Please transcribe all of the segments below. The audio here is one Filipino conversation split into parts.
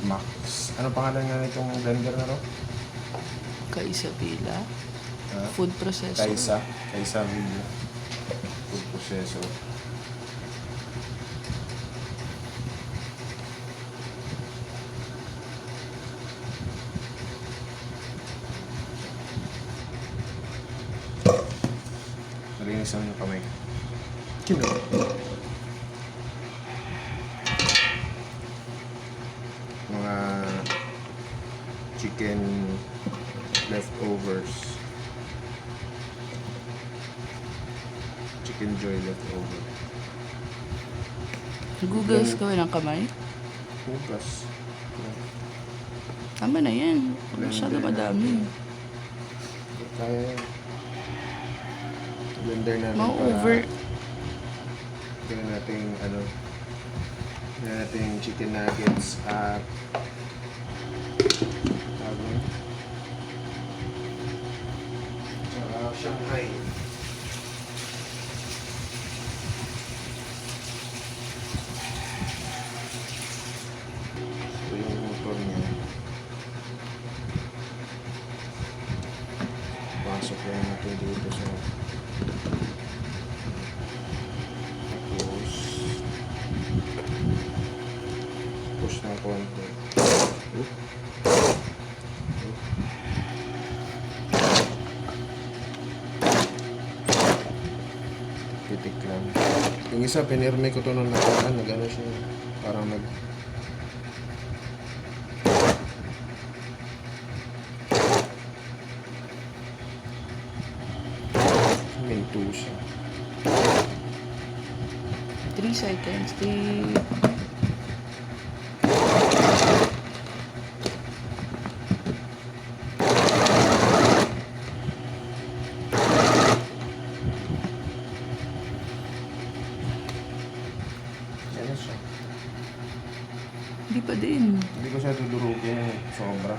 Max. Ano pangalan nga nitong blender na ro? Kaisa Villa. Ha? Food processor. Kaisa Villa. Food processor. Nalinisan yung kamay. Kino? Mga chicken leftovers. Chicken joy leftover. Googles ka ng kamay? Hugas. Tama na yan. Masyado madami. Kaya yan. Blender natin Ma-over. gawin natin ano, gawin natin chicken nuggets at tawag tsaka Shanghai. Ito yung motor niya. Pasok lang natin dito sa push ng konti. Titik lang. Yung isa, pinirme ko to nung nakaraan. Nag-ano siya. Parang nag... Minto siya. 3 seconds. Yan na siya. Hindi pa din. Hindi ko siya dudurugin ng sobra.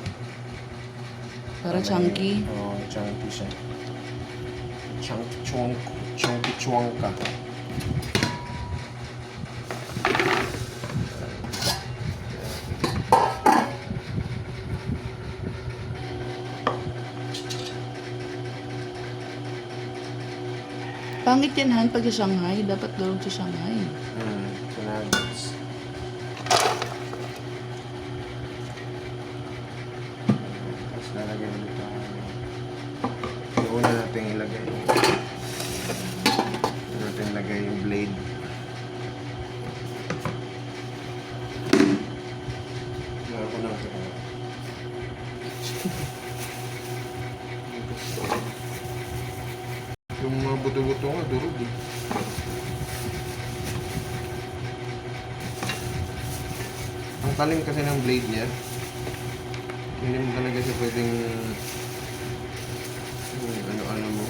Para chunky. Oo, chunky siya. Chunky chuangka. Pangit yan, Han, pag sa Shanghai. Dapat durog sa Shanghai. Sa nuggets. Tapos lalagyan ulit tayo. Yung una natin ilagay. Una natin ilagay yung blade. Wala ko na ito. Yung mga buto-buto nga, durog eh. Ang talim kasi ng blade niya. Hindi mo talaga siya pwedeng ano-ano mo.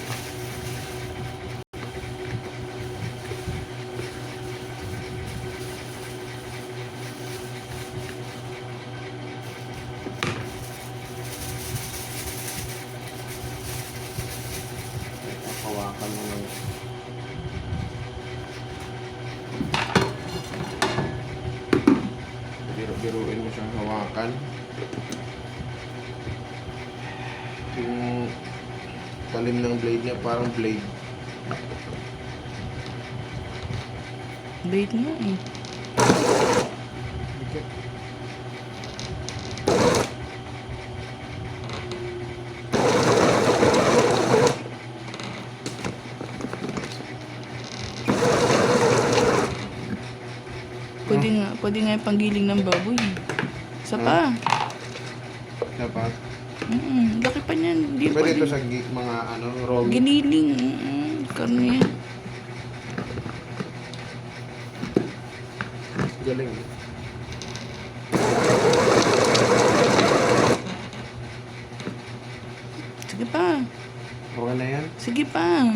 Hawakan mo lang. Biro-biruin mo siyang hawakan. Yung talim ng blade niya parang blade. Blade nga eh. Okay. Pwede nga yung panggiling ng baboy. Isa pa. Dapat. Laki pa niyan. Di Pwede ito sa mga raw meat. Giniling. Karne. Galing. Sige pa. Okay na yan? Sige pa.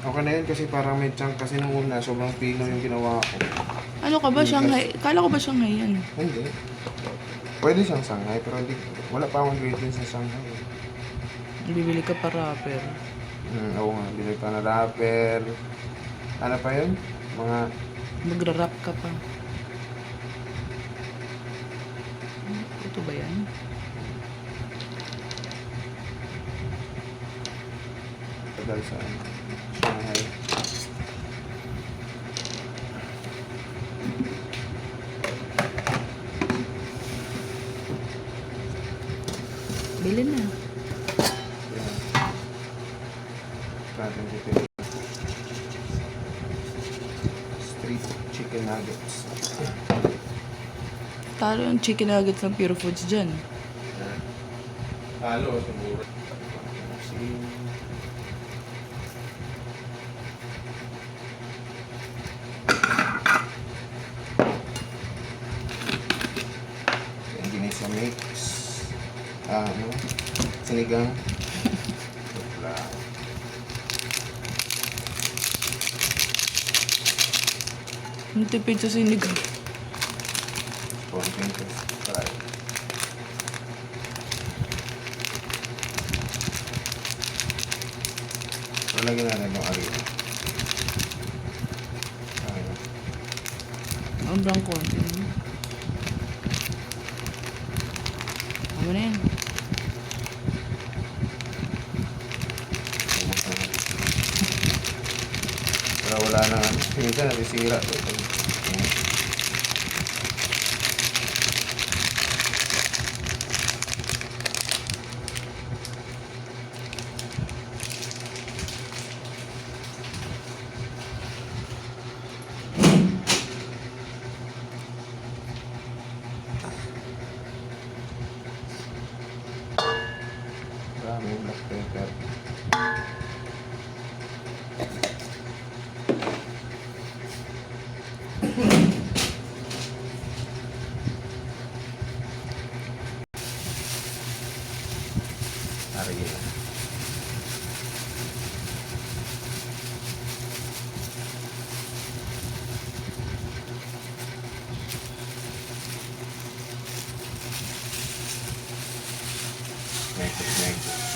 Okay na yan kasi parang may chunk kasi nung una sobrang pino yung ginawa ko. Ano ka ba? Shanghai? Kala ko ba Shanghai yan? Hindi. Pwede siyang Shanghai pero wala pa akong ingredients sa Shanghai. Bibili ka pa wrapper. Oo nga, bili pa na wrapper. Ano pa yun? Mga Magra-wrap ka pa. Luto ba yan? Tagal sa Shanghai. Bili na. Yan. Natin pipili. Street chicken nuggets. Talo yung chicken nuggets ng Pure Foods dyan. Halo, siguro. Yan din sa mix. Ano? Sinigang. Wala. Ang tipid sa sinigang. Konting fry. So, lagyan natin yung arena. Ayun. Ang brown konti. Ano na yan? Pero wala na ano. Minsan nasisira to. Maraming black pepper. Arena. Next.